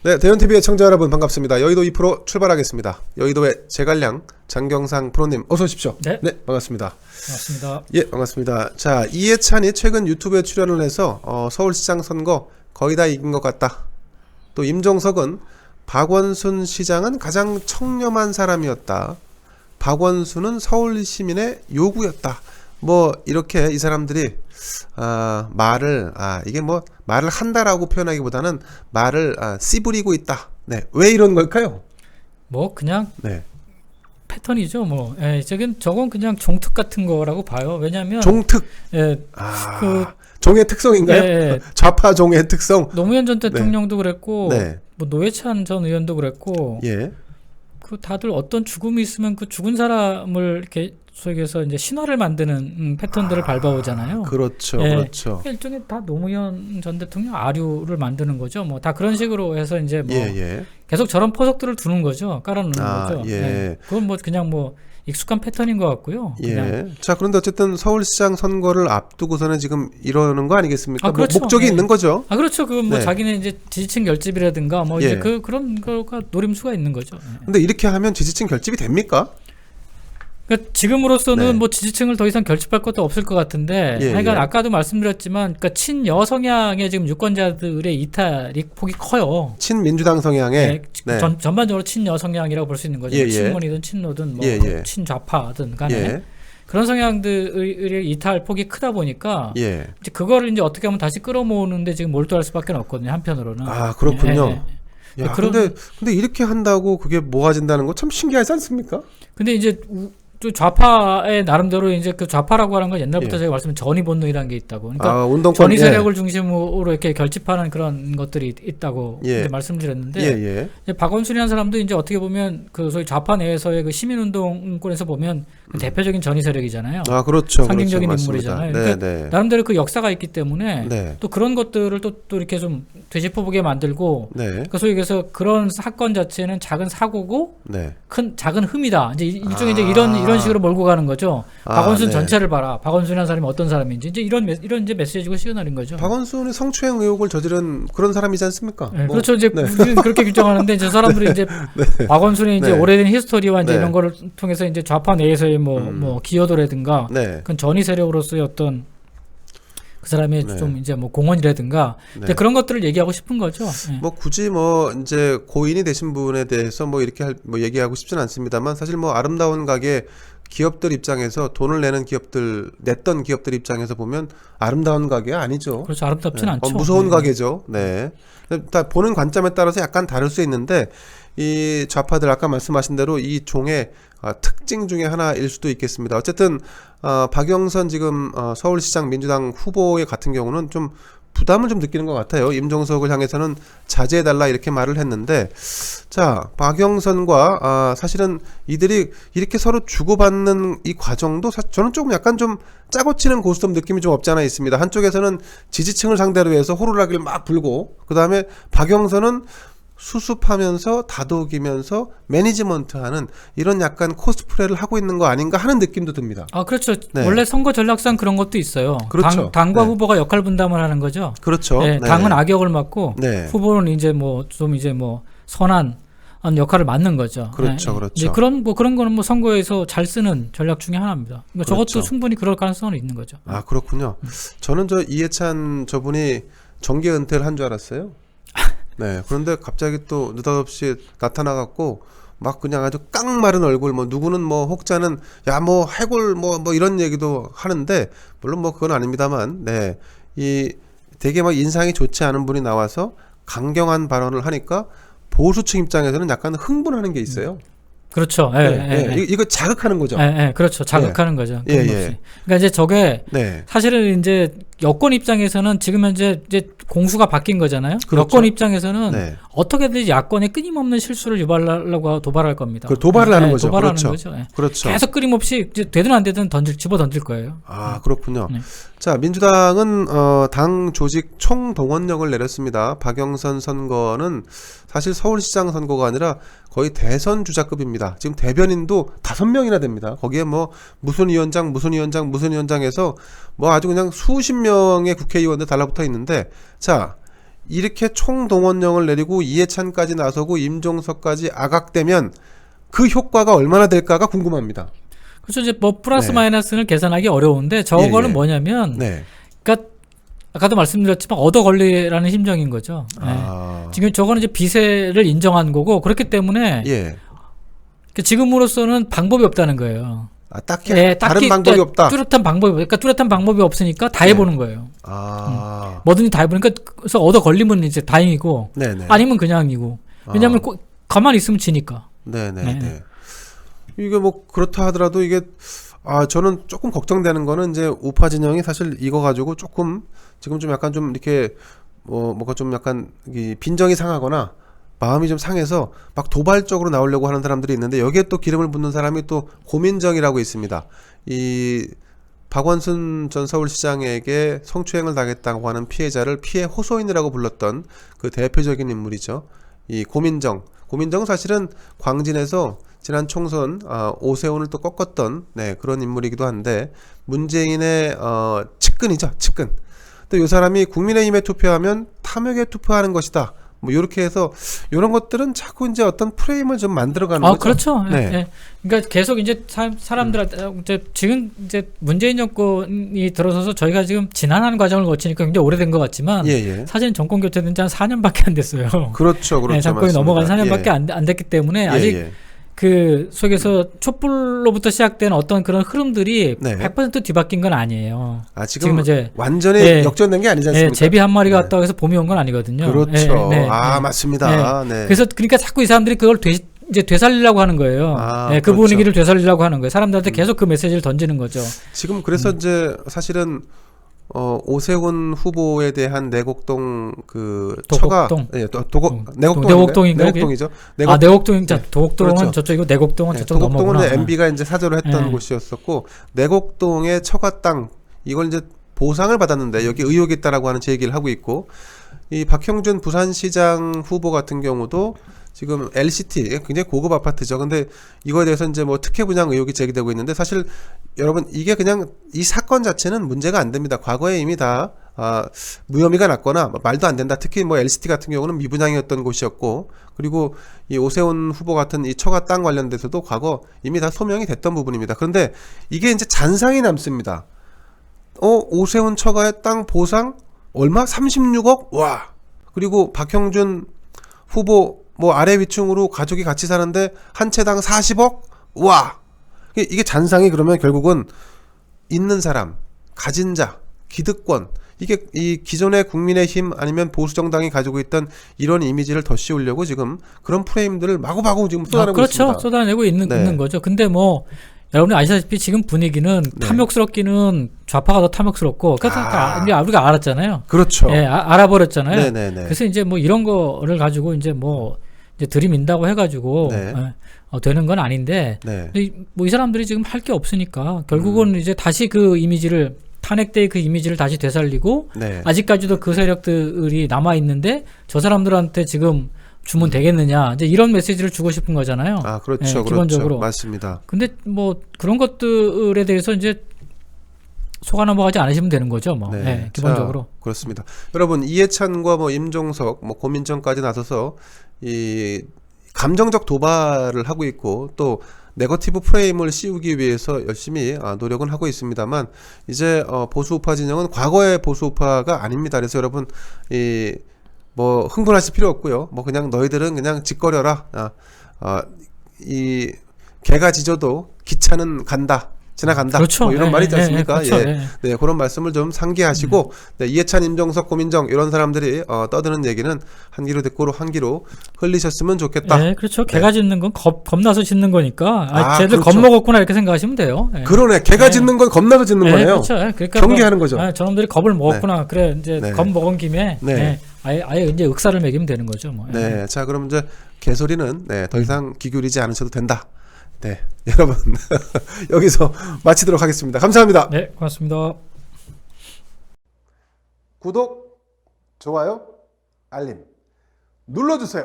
네, 대현TV의 청자 여러분 반갑습니다. 여의도 2프로 출발하겠습니다. 여의도의 제갈량 장경상 프로님 어서 오십시오. 네. 반갑습니다. 반갑습니다. 예, 반갑습니다. 자, 이해찬이 최근 유튜브에 출연을 해서 서울시장 선거 거의 다 이긴 것 같다. 또 임종석은 박원순 시장은 가장 청렴한 사람이었다. 박원순은 서울 시민의 요구였다. 뭐 이렇게 이 사람들이 이게 뭐 말을 한다라고 표현하기보다는 말을 씨부리고 있다. 네, 왜 이런 걸까요? 뭐 그냥 네, 패턴이죠. 뭐 저건 그냥 종특 같은 거라고 봐요. 왜냐하면 종특. 종의 특성인가요? 예. 좌파 종의 특성. 노무현 전 대통령도 그랬고, 네. 뭐 노회찬 전 의원도 그랬고, 예. 그 다들 어떤 죽음이 있으면 그 죽은 사람을 이렇게 소위해서 이제 신화를 만드는 패턴들을 밟아오잖아요. 그렇죠, 예. 그렇죠. 일종의 다 노무현 전 대통령 아류를 만드는 거죠. 뭐 다 그런 식으로 해서 이제 뭐 계속 저런 포석들을 두는 거죠. 깔아놓는 거죠. 예. 예. 그건 뭐 그냥 뭐 익숙한 패턴인 것 같고요. 예. 자, 그런데 어쨌든 서울시장 선거를 앞두고서는 지금 이러는 거 아니겠습니까? 그렇죠. 뭐 목적이 있는 거죠. 그렇죠. 그 뭐 자기네 이제 지지층 결집이라든가 뭐 이제 그런 거가 노림수가 있는 거죠. 근데 이렇게 하면 지지층 결집이 됩니까? 그러니까 지금으로서는 뭐 지지층을 더 이상 결집할 것도 없을 것 같은데, 그러니까 아까도 말씀드렸지만, 그러니까 친여 성향의 지금 유권자들의 이탈이 폭이 커요. 친민주당 성향의 전반적으로 친여 성향이라고 볼 수 있는 거죠. 친문이든 친노든 뭐 친좌파든 간에 그런 성향들의 이탈 폭이 크다 보니까 이제 그거를 이제 어떻게 하면 다시 끌어모으는데 지금 몰두할 수밖에 없거든요. 한편으로는. 아, 그렇군요. 야, 근데 이렇게 한다고 그게 모아진다는 거 참 신기하지 않습니까? 근데 이제 또 좌파의 나름대로 이제 그 좌파라고 하는 건 옛날부터 제가 말씀드린 전위 본능이라는 게 있다고. 그러니까 운동권, 전위 세력을 중심으로 이렇게 결집하는 그런 것들이 있다고 이제 말씀드렸는데, 박원순이라는 사람도 이제 어떻게 보면 그 소위 좌파 내에서의 그 시민운동권에서 보면 그 대표적인 전위 세력이잖아요. 아, 그렇죠. 상징적인 그렇죠. 인물이잖아요. 그러니까 나름대로 그 역사가 있기 때문에 또 그런 것들을 또 이렇게 좀 되짚어보게 만들고, 그 소위 그래서 그런 사건 자체는 작은 사고고 작은 흠이다. 이제 일종의 이제 이런 식으로 몰고 가는 거죠. 박원순 전체를 봐라. 박원순이라는 사람이 어떤 사람인지 이제 이런 이제 메시지가 시그널인 거죠. 박원순이 성추행 의혹을 저지른 그런 사람이지 않습니까? 그렇죠. 이제 우리는 그렇게 규정하는데 이제 사람들이 이제 박원순의 이제 오래된 히스토리와 이제 이런 거를 통해서 이제 좌파 내에서의 뭐 기여도라든가 그건 전위 세력으로서의 어떤 그 사람의 좀 이제 뭐 공헌이라든가 그런 것들을 얘기하고 싶은 거죠. 뭐 굳이 뭐 이제 고인이 되신 분에 대해서 뭐 이렇게 뭐 얘기하고 싶지는 않습니다만, 사실 뭐 아름다운 가게 기업들 입장에서 돈을 내는 기업들, 냈던 기업들 입장에서 보면 아름다운 가게 아니죠. 그렇죠. 아름답진 않죠. 무서운 가게죠. 다 보는 관점에 따라서 약간 다를 수 있는데, 이 좌파들 아까 말씀하신 대로 이 종의 특징 중에 하나일 수도 있겠습니다. 어쨌든 박영선 지금 서울시장 민주당 후보의 같은 경우는 좀 부담을 좀 느끼는 것 같아요. 임종석을 향해서는 자제해달라 이렇게 말을 했는데, 자, 박영선과 사실은 이들이 이렇게 서로 주고받는 이 과정도 저는 조금 약간 좀 짜고 치는 고스톱 느낌이 좀 없지 않아 있습니다. 한쪽에서는 지지층을 상대로 해서 호루라기를 막 불고, 그 다음에 박영선은 수습하면서 다독이면서 매니지먼트하는 이런 약간 코스프레를 하고 있는 거 아닌가 하는 느낌도 듭니다. 그렇죠. 원래 선거 전략상 그런 것도 있어요. 그렇죠. 당과 후보가 역할 분담을 하는 거죠. 그렇죠. 당은 악역을 맡고 후보는 이제 뭐 좀 이제 뭐 선한 역할을 맡는 거죠. 그렇죠, 그렇죠. 이제 그런 거는 뭐 선거에서 잘 쓰는 전략 중에 하나입니다. 그러니까 저것도 충분히 그럴 가능성은 있는 거죠. 아, 그렇군요. 저는 저 이해찬 저분이 정계 은퇴를 한 줄 알았어요. 그런데 갑자기 또 느닷없이 나타나갖고 막 그냥 아주 깡마른 얼굴, 뭐 누구는 뭐 혹자는 야 뭐 해골 뭐 이런 얘기도 하는데, 물론 뭐 그건 아닙니다만, 이 되게 막 인상이 좋지 않은 분이 나와서 강경한 발언을 하니까 보수층 입장에서는 약간 흥분하는 게 있어요. 그렇죠. 이거 자극하는 거죠. 그렇죠. 자극하는 거죠. 그러니까 이제 저게 사실은 이제 여권 입장에서는 지금 현재 이제 공수가 바뀐 거잖아요. 그렇죠. 여권 입장에서는 어떻게든 야권에 끊임없는 실수를 유발하려고 도발할 겁니다. 도발을 하는 거죠. 도발하는 그렇죠. 거죠. 그렇죠. 계속 끊임없이 이제 되든 안 되든 집어 던질 거예요. 아, 그렇군요. 자, 민주당은 당 조직 총동원령을 내렸습니다. 박영선 선거는 사실 서울시장 선거가 아니라 거의 대선 주자급입니다. 지금 대변인도 5명이나 됩니다. 거기에 뭐 무슨 위원장 해서 뭐 아주 그냥 수십 명의 국회의원들 달라붙어 있는데, 자, 이렇게 총동원령을 내리고 이해찬까지 나서고 임종석까지 악악되면 그 효과가 얼마나 될까가 궁금합니다. 그렇죠. 이제 뭐 플러스 네. 마이너스를 계산하기 어려운데 저거는 예. 뭐냐면, 네. 그러니까 아까도 말씀드렸지만 얻어 걸리라는 심정인 거죠. 네. 지금 저거는 이제 비세를 인정한 거고 그렇기 때문에 예. 지금으로서는 방법이 없다는 거예요. 딱히 다른 방법이 없다. 뚜렷한 방법이, 그러니까 뚜렷한 방법이 없으니까 다 해보는 거예요. 뭐든지 다 해보니까 그래서 얻어 걸리면 이제 다행이고, 네네. 아니면 그냥이고. 왜냐하면 가만히 있으면 지니까. 네네. 이게 뭐 그렇다 하더라도 이게 저는 조금 걱정되는 거는 이제 우파 진영이 사실 이거 가지고 조금 지금 좀 약간 좀 이렇게 뭐가 좀 약간 빈정이 상하거나 마음이 좀 상해서 막 도발적으로 나오려고 하는 사람들이 있는데 여기에 또 기름을 붓는 사람이 또 고민정이라고 있습니다. 이 박원순 전 서울시장에게 성추행을 당했다고 하는 피해자를 피해 호소인이라고 불렀던 그 대표적인 인물이죠. 이 고민정은 사실은 광진에서 지난 총선 오세훈을 또 꺾었던 그런 인물이기도 한데 문재인의 측근이죠. 측근. 또 이 사람이 국민의힘에 투표하면 탐욕에 투표하는 것이다. 뭐 이렇게 해서 이런 것들은 자꾸 이제 어떤 프레임을 좀 만들어가는 거죠. 그렇죠. 네. 예. 그러니까 계속 이제 사람들한테 이제 지금 이제 문재인 정권이 들어서서 저희가 지금 지난한 과정을 거치니까 굉장히 오래된 것 같지만 사실은 정권 교체된 지 한 4년밖에 안 됐어요. 그렇죠. 네, 정권이 넘어간 4년밖에 안 됐기 때문에 아직 그 속에서 촛불로부터 시작된 어떤 그런 흐름들이 100% 뒤바뀐 건 아니에요. 지금 이제 완전히 역전된 게 아니지 않습니까? 제비 한 마리가 왔다고 해서 봄이 온 건 아니거든요. 그렇죠. 맞습니다. 그래서 그러니까 자꾸 이 사람들이 그걸 이제 되살리려고 하는 거예요. 그 그렇죠. 분위기를 되살리려고 하는 거예요. 사람들한테 계속 그 메시지를 던지는 거죠. 지금 그래서 이제 사실은 오세훈 후보에 대한 내곡동 내곡동이죠. 내곡동. 자, 도곡동은 그렇죠. 저쪽이고 내곡동은 저쪽 넘어가구나. 도곡동은 MB가 이제 사저를 했던 곳이었었고 내곡동의 처가 땅 이걸 이제 보상을 받았는데 여기 의혹이 있다라고 하는 제기를 하고 있고 이 박형준 부산시장 후보 같은 경우도 지금 LCT 굉장히 고급 아파트죠. 근데 이거에 대해서 이제 뭐 특혜 분양 의혹이 제기되고 있는데 사실 여러분 이게 그냥 이 사건 자체는 문제가 안 됩니다. 과거에 이미 다 무혐의가 났거나 말도 안 된다. 특히 뭐 LCT 같은 경우는 미분양이었던 곳이었고 그리고 이 오세훈 후보 같은 이 처가 땅 관련돼서도 과거 이미 다 소명이 됐던 부분입니다. 그런데 이게 이제 잔상이 남습니다. 오세훈 처가의 땅 보상 얼마? 36억? 와. 그리고 박형준 후보 뭐 아래 위층으로 가족이 같이 사는데 한 채당 40억? 와. 이게 잔상이 그러면 결국은 있는 사람, 가진 자, 기득권 이게 이 기존의 국민의힘 아니면 보수정당이 가지고 있던 이런 이미지를 더 씌우려고 지금 그런 프레임들을 마구마구 지금 쏟아내고 있습니다. 그렇죠. 쏟아내고 있는 거죠. 근데 뭐 여러분이 아시다시피 지금 분위기는 탐욕스럽기는 좌파가 더 탐욕스럽고 그러니까 우리가 알았잖아요. 그렇죠. 알아버렸잖아요. 네네네. 그래서 이제 뭐 이런 거를 가지고 이제 들이민다고 해가지고 되는 건 아닌데 뭐 이 사람들이 지금 할 게 없으니까 결국은 이제 다시 그 이미지를 탄핵 때의 그 이미지를 다시 되살리고 아직까지도 그 세력들이 남아 있는데 저 사람들한테 지금 주면 되겠느냐 이제 이런 메시지를 주고 싶은 거잖아요. 그렇죠. 기본적으로 맞습니다. 근데 뭐 그런 것들에 대해서 이제 속아 넘어가지 않으시면 되는 거죠. 기본적으로. 그렇습니다. 여러분 이해찬과 뭐 임종석, 뭐 고민정까지 나서서 이 감정적 도발을 하고 있고 또 네거티브 프레임을 씌우기 위해서 열심히 노력은 하고 있습니다만 이제 보수우파 진영은 과거의 보수우파가 아닙니다. 그래서 여러분 뭐 흥분하실 필요 없고요. 뭐 그냥 너희들은 그냥 짓거려라. 이 개가 짖어도 기차는 간다. 지나간다. 그렇죠. 뭐 이런 말이 있지 않습니까? 그렇죠. 그런 말씀을 좀 상기하시고 이해찬, 임종석, 고민정 이런 사람들이 떠드는 얘기는 한 귀로 듣고 한 귀로 흘리셨으면 좋겠다. 그렇죠. 개가 짖는 건 겁나서 짖는 거니까 쟤들 그렇죠. 겁먹었구나 이렇게 생각하시면 돼요. 그러네. 개가 짖는 건 겁나서 짖는 거네요. 그렇죠. 그러니까 경계하는 거죠. 저놈들이 겁을 먹었구나. 그래 이제 겁 먹은 김에 아예 이제 윽사를 매기면 되는 거죠. 자 그럼 이제 개소리는 더 이상 기울이지 않으셔도 된다. 여러분 여기서 마치도록 하겠습니다. 감사합니다. 네, 고맙습니다. 구독, 좋아요, 알림 눌러주세요.